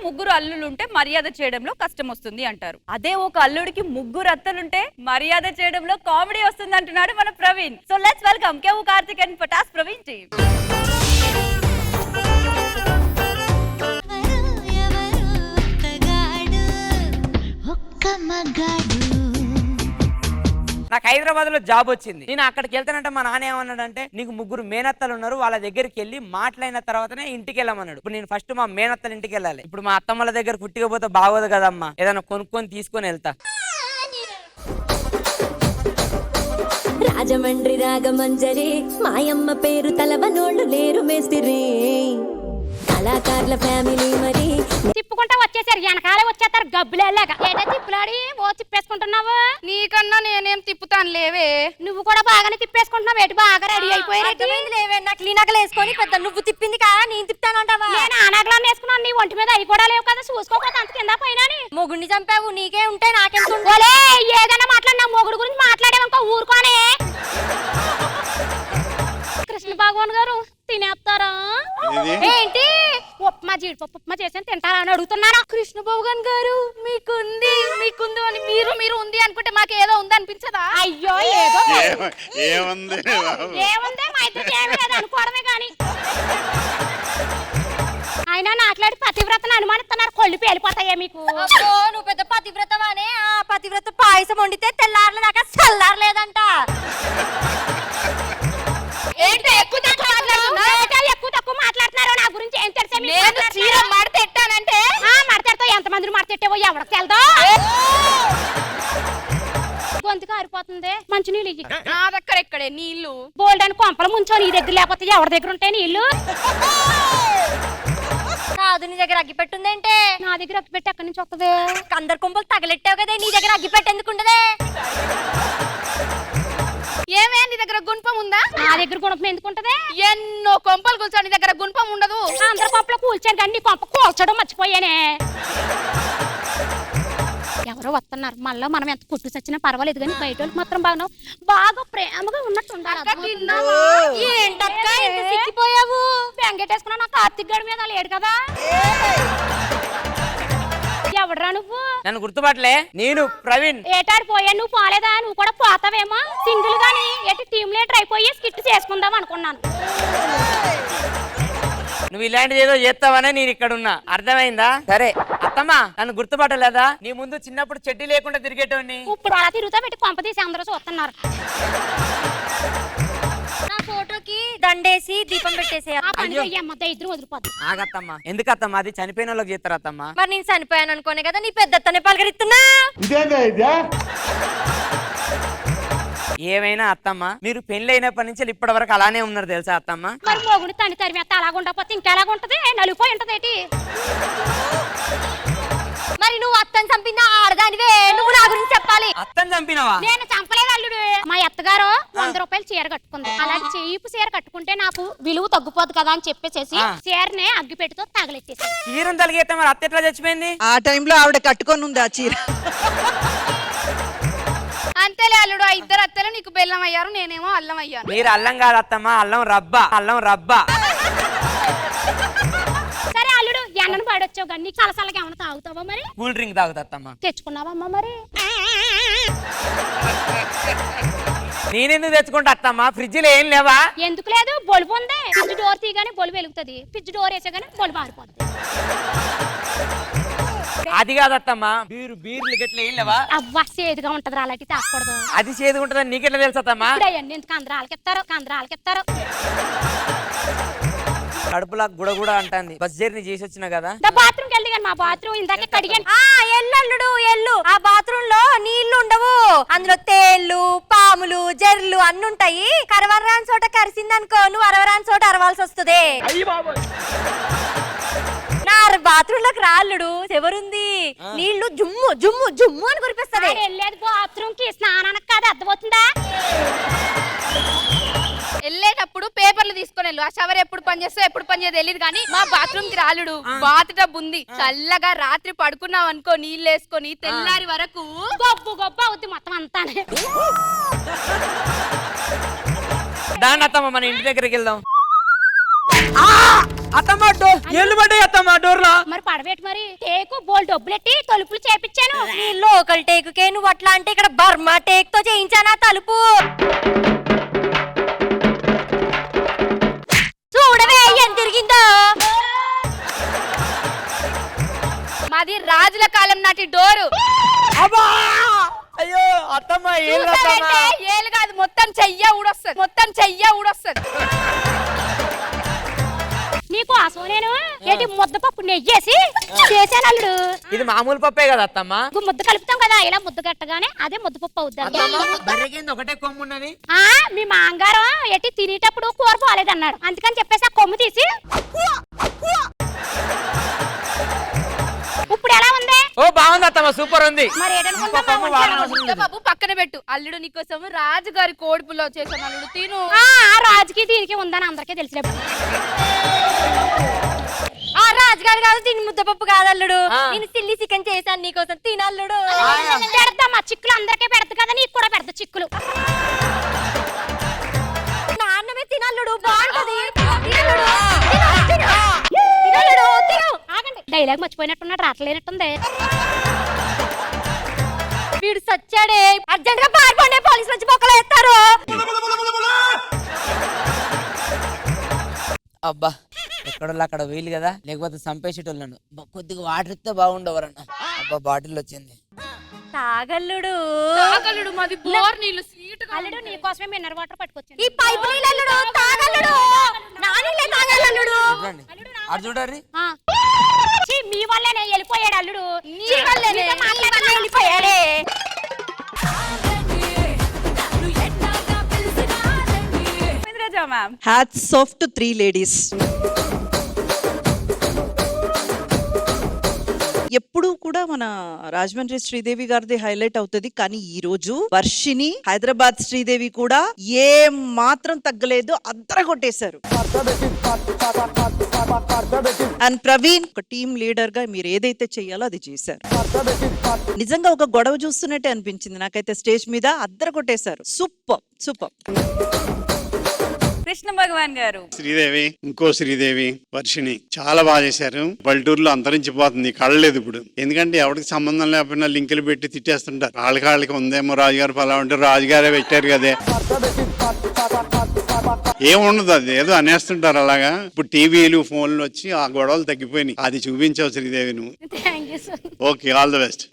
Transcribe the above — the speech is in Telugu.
ముగ్గురు అల్లులుంటే మర్యాద చేయడంలో కష్టం వస్తుంది అంటారు. అదే ఒక అల్లుడికి ముగ్గురు అత్తలుంటే మర్యాద చేయడంలో కామెడీ వస్తుంది అంటున్నాడు మన Praveen. So let's welcome Kevvu Karthik and Patas Praveen team. నాకు హైదరాబాద్ లో జాబ్ వచ్చింది. నేను అక్కడికి వెళ్తానంటే మా నాన్న ఏమన్నాడంటే నీకు ముగ్గురు మేనత్తలు ఉన్నారు, వాళ్ళ దగ్గరికి వెళ్ళి మాట్లాడిన తర్వాతనే ఇంటికి వెళ్ళమన్నాడు. ఇప్పుడు నేను ఫస్ట్ మా మేనత్తల ఇంటికి వెళ్ళాలి. ఇప్పుడు మా అత్తమ్మల దగ్గర కుట్టికపోతే బాగోదు కదమ్మా, ఏదైనా కొనుక్కొని తీసుకొని వెళ్తా. రాజమండ్రి రాగమంజరి మాయమ్మ పేరు తలవనోళ్ళు లేరు మేస్తిరి కళాకారుల ఫ్యామిలీ మరి తిప్పుకుంటా వచ్చేసారు, వెనకాలే వచ్చేస్తారు గబ్బులేలాగా. ఏదో తిప్పులాడి ఓ తిప్పేసుకుంటున్నావు. నీకన్నా నేనేం తిప్పుతాను లేవే. నువ్వు కూడా బాగానే తిప్పేసుకుంటున్నావు. ఎటు బాగా రెడీ అయిపోయారు లేవే. నాకు లీనకలు వేసుకొని పెద్ద నువ్వు తిప్పింది కా నేను తిప్పుతానంటావా? నేను ఆనగలను వేసుకున్నాను, నీ ఒంటి మీద అవి కూడా లేవు కదా, చూసుకోకపోతే అంత కింద పైన. మొగుడిని చంపావు, నీకే ఉంటే నాకెంత? ఏదైనా మాట్లాడినా మొగుడు గురించి మాట్లాడేవనుకో ఊరుకోనే. కృష్ణ భగవాన్ గారు తినేస్తారా ఏంటి? ఉప్మా జీడిపప్పు ఉప్మా చేసాను తింటారా అని అడుగుతున్నాను. కృష్ణ భగవాన్ గారు మీకుంది అని మీరు ఉంది అనుకుంటే మాకు ఏదో ఉంది అనిపించదా? అయ్యో ఏదో ఏముంది ఏముంది మా ఇద్దరికి ఏమీ లేదు అనుకోవడమే కానీ. ఆయన నాట్లాడి పతివ్రతను అనుమానిస్తున్నారు, కొళ్ళు పేలిపోతాయే మీకు. నువ్వు పెద్ద పతివ్రతవానే. ఆ పతివ్రత పాయసం వండితే తెల్లారలే దాకా చల్లారలేదంట. ఎక్కువ తక్కువ మాట్లాడుతున్నారు. నా గురించి ఏం తెలుసా? మాడతెట్టానంటే మాడతాడుతో ఎంత మందిని మాడతెట్టావో ఎవరికి తెలదో. గొంతుకు ఆరిపోతుంది. మంచి నీళ్ళు ఇయ్యి. నా దగ్గర ఎక్కడే నీళ్లు? బోల్డ్ అని కొంపలు ముంచో నీ దగ్గర, లేకపోతే ఎవరి దగ్గర ఉంటాయి నీళ్లు? కాదు, నీ దగ్గర అగ్గి పెట్టుందేంటే? నా దగ్గర అగ్గి పెట్టి ఎక్కడి నుంచి వస్తుంది? అందరు కొంపలు తగలెట్టావు కదే, నీ దగ్గర అగ్గి పెట్టి ఎందుకు ఉండదే? ఏమే నీ దగ్గర గుణపం ఉందా? నా దగ్గర గుణపం ఎందుకు ఉంటది? ఎన్నో కొంపలు కూర్చో, నీ దగ్గర గుణపం ఉండదు. అందరు కొంపలో కూల్చాను కానీ నీ కొంప కూల్చడం మర్చిపోయానే. ఎవరో వస్తున్నారు. మళ్ళీ మనం ఎంత పుట్టు చచ్చినా పర్వాలేదు కానీ బయట వాళ్ళకి మాత్రం బాగా ప్రేమగా ఉన్నట్టు ఉండాలి. ఏంటక్క ఇంత సిక్కిపోయావు? బెంగెట్టేసుకున్నా నా కార్తిక్ గడి మీద లేడు కదా. ఎవడరా నువ్వు? నన్ను గుర్తుపట్టలే, నేను ప్రవీణ్. ఏటాడిపోయా నువ్వు పోలేదా? నువ్వు కూడా పోతావేమో సింగిల్ గాని. ఎటు టీమ్ లీడర్ అయిపోయి స్కిట్ చేసుకుందాం అనుకున్నాను. నువ్వు ఇలాంటిది ఏదో చేస్తావనే నేను ఇక్కడ ఉన్నా, అర్థమైందా? సరే అత్తమ్మా, నన్ను గుర్తుపట్టలేదా? నీ ముందు చిన్నప్పుడు చెడ్డీ లేకుండా తిరిగేటోని. ఇప్పుడు అలా తిరుగుతా పెట్టి కొంప తీసి అందరూ చూస్తున్నారు. నా ఫోటోకి దండేసి దీపం పెట్టేసేయ్. ఆ పని చెయ్యమ్మ, ఇద్దరు వదిలిపోద్దు. ఆగత్తమ్మా, ఎందుకు అత్తమ్మా? అది చనిపోయిన వాళ్ళకి చేస్తారు అత్తమ్మా. మరి నేను చనిపోయాను అనుకోనే కదా నీ పెద్దతనే పలకరిస్తున్నా. ఏమైనా అత్తమ్మా, మీరు పెళ్లి అయినప్పటి నుంచి ఇప్పటి వరకు అలానే ఉన్నారు తెలుసా అత్తమ్మా? మరి మొగుడు తని తరిమేస్తే అలాగుండకపోతే ఇంకెలాగుంటది? నలిపోయి ఉంటది ఏంటి? మరి నువ్వు అత్తని చంపిన ఆడదానివే, నువ్వు నా గురించి చెప్పాలి. అత్తని చంపినవా? నేను చంపలేదు అల్లుడు. మా అత్తగారు 100 రూపాయలు చీర కట్టుకుంది. అలాగే చీపు చీర కట్టుకుంటే నాకు విలువ తగ్గిపోదు కదా అని చెప్పేసి చీరనే అగ్గిపెట్టుతో తగలెట్టేసి. చీరను తలిగేస్తే మరి అత్త ఎట్లా చచ్చిపోయింది? ఆ టైంలో ఆవిడ కట్టుకొని ఉంది ఆ చీర. అంతేలే అల్లుడు, ఆ ఇద్దరు అత్తలు నీకు బెల్లం అయ్యారు, నేనేమో అల్లం అయ్యాను. మీరు అల్లం కాదు అత్తమ్మా, అల్లం రబ్బా, అల్లం రబ్బా. సరే అల్లుడు, ఎండను పడొచ్చావు కానీ నీకు సలసలకి ఏమైనా తాగుతావా? మరి కూల్ డ్రింక్ తాగుతా అత్తమ్మా. తెచ్చుకున్నావమ్మా? మరి నేనెందుకు తెచ్చుకుంటా అత్తమ్మా? ఫ్రిడ్జ్ లో ఏం లేవా? ఎందుకు లేదు, బొలుపు ఉంది. ఫ్రిడ్జ్ డోర్ తీయగానే బొలుపు వెలుగుతుంది, ఫ్రిడ్జ్ డోర్ వేసేగానే బొలుపు ఆరిపోతుంది. అది కాదత్తమ్మా, బీర్లు గట్ల ఏం లేవా? అవ్వ సేదుగా ఉంటది, అలాంటి తాకూడదు. అది చేదు ఉంటదని నీకెట్లా తెలుసమ్మా? అవన్నీ ఎందుకు కందరాలకెత్తారు. కడుపులా గుడ అంటుంది. బస్ జర్నీ చేసి వచ్చినా కదా. బాత్రూమ్ వెళ్ళి కానీ మా బాత్రూమ్ ఇందాకే కడిగాను. ఎల్లుడు ఎల్లు. ఆ బాత్రూమ్ లో నీళ్లు ఉండవు, అందులో తేళ్లు పాములు జర్లు అన్నుంటాయి. కరవరాని చోట కరిసిందనుకో, నువ్వు అరవరాని చోట అరవాల్సి వస్తుంది. నా బాత్రూమ్ లోకి రాళ్ళుడు ఎవరుంది, నీళ్లు జుమ్ము జుమ్ము జుమ్ము అని కురిపిస్తుంది. వెళ్ళేది బాత్రూమ్ కి, స్నానానికి కాదు. అర్థమవుతుందా? వెళ్ళేటప్పుడు పేపర్లు తీసుకొని వెళ్ళు. ఆ షవర్ ఎప్పుడు పని చేస్తా ఎప్పుడు పని చేయదు తెలియదు కానీ మా బాత్రూమ్ కి రాలుడు. బాత్ టబ్ ఉంది, చల్లగా రాత్రి పడుకున్నావు అనుకో, నీళ్ళు వేసుకొని తెల్లారి వరకు గొప్ప అవుద్ది మొత్తం అంతానే. దాని అత్తమ్మ మన ఇంటి దగ్గరికి వెళ్దాం. అత్తమ్మ ఏళ్ళు పడ్డాయి అత్తమ్మ డోర్లా. మరి పడబెట్టి మరి టేకు బోల్ డబ్బులెట్టి తలుపులు చేపించాను. నీ లోకల్ టేకుకే నువ్వు అట్లా అంటే ఇక్కడ బర్మా టేక్ తో చేయించానా తలుపు? చూడవే ఎంత తిరిగిందో. మాది రాజుల కాలం నాటి డోరు. అబ్బా అయ్యో అత్తమ్మ ఏళ్ళు అత్తమ్మ. ఏలు కాదు, మొత్తం చెయ్య ఊడొస్తుంది, మొత్తం చెయ్య ఊడొస్తుంది. నీకు అసలు నేను ఏంటి ముద్దపప్పు నెయ్యేసి చేశాను అల్లుడు. ఇది మామూలు పప్పే కదా అత్తమ్మ. ముద్ద కలుపుతాం కదా, ఇలా ముద్ద కట్టగానే అదే ముద్దపప్పు అవుద్ది. బర్రెకింద ఒకటే కొమ్ము ఉన్నది. మీ మాంగారం ఎట్టి తినేటప్పుడు కూర పోలేదన్నాడు, అందుకని చెప్పేసి ఆ కొమ్ము తీసి. ఇప్పుడు ఎలా ఉంది? ఓ బాగుంది అత్తమ్మ, సూపర్ ఉంది. మరి బాబు పక్కన పెట్టు. అల్లుడు నీకోసం రాజుగారి కోడిపుల్లో చేశాను అల్లుడు, తిను. రాజుకి దీనికి ఉందని అందరికీ తెలిసిన. ఆ రాజుగారు కాదు, దీని ముద్దపప్పు కాదు అల్లుడు, నేను చిల్లీ చికెన్ చేశాను నీకోసం, తినల్లుడు. పెడతామా చిక్కులు, అందరికీ పెడతా కదా, నీకు కూడా పెడతా చిక్కులు. నాన్నమే తినల్లుడు, బాగుంటది. తినల్లుడు, తినల్లుడు, తిను. ఆగండి, డైలాగ్ మర్చిపోయినట్టున్నాడు, రాట్లేనట్టుంది. వీడు సచ్చాడే, అర్జెంట్ గా పారిపోండి, పోలీసులు వచ్చి బొక్కలు వేస్తారు. అబ్బా ఎక్కడోళ్ళు అక్కడ వీలు కదా, లేకపోతే చంపేసేటోళ్ళను. కొద్దిగా వాటర్ ఇస్తే బాగుండవరన్న. అబ్బా బాటిల్ వచ్చింది. తాగల్లుడు, తాగల్లుడు, మాది బోర్ నీళ్ళు స్వీట్. అల్లుడు నీకోసమే మినరల్ వాటర్ పట్టుకొచ్చాను. ఈ పైపు నీళ్ళల్లుడు, తాగల్లుడు, నా నీళ్ళే తాగల్లుడు. చూడండి అది చూడర్రి. మీ వల్లనే వెళ్ళిపోయాడు అల్లుడు, నీ వల్లనే వెళ్ళిపోయాడే. Ma'am hats off to 3 ladies. ఎప్పుడూ కూడా మన రాజమండ్రి శ్రీదేవి గారిది హైలైట్ అవుతుంది, కానీ ఈ రోజు వర్షిని హైదరాబాద్ శ్రీదేవి కూడా ఏ మాత్రం తగ్గలేదు, అద్దరగొట్టేశారు. అండ్ ప్రవీణ్ ఒక టీమ్ లీడర్ గా మీరు ఏదైతే చెయ్యాలో అది చేశారు. నిజంగా ఒక గొడవ చూస్తున్నట్టే అనిపించింది నాకైతే, స్టేజ్ మీద అద్దరగొట్టేశారు. Super super. కృష్ణ భగవాన్ గారు, శ్రీదేవి, ఇంకో శ్రీదేవి, వర్షిణి చాలా బాగా చేశారు. పల్లెటూరులో అంతరించిపోతుంది, కళ్ళలేదు ఇప్పుడు. ఎందుకంటే ఎవరికి సంబంధం లేకపోయినా లింకులు పెట్టి తిట్టేస్తుంటారు. వాళ్ళకి ఉందేమో రాజుగారు ఫలా ఉంటే రాజుగారే పెట్టారు కదే, ఏముండదు, అది ఏదో అనేస్తుంటారు అలాగా. ఇప్పుడు టీవీలు ఫోన్లు వచ్చి ఆ గొడవలు తగ్గిపోయినాయి. అది చూపించావు శ్రీదేవి నువ్వు. Thank you sir. Okay, all the best.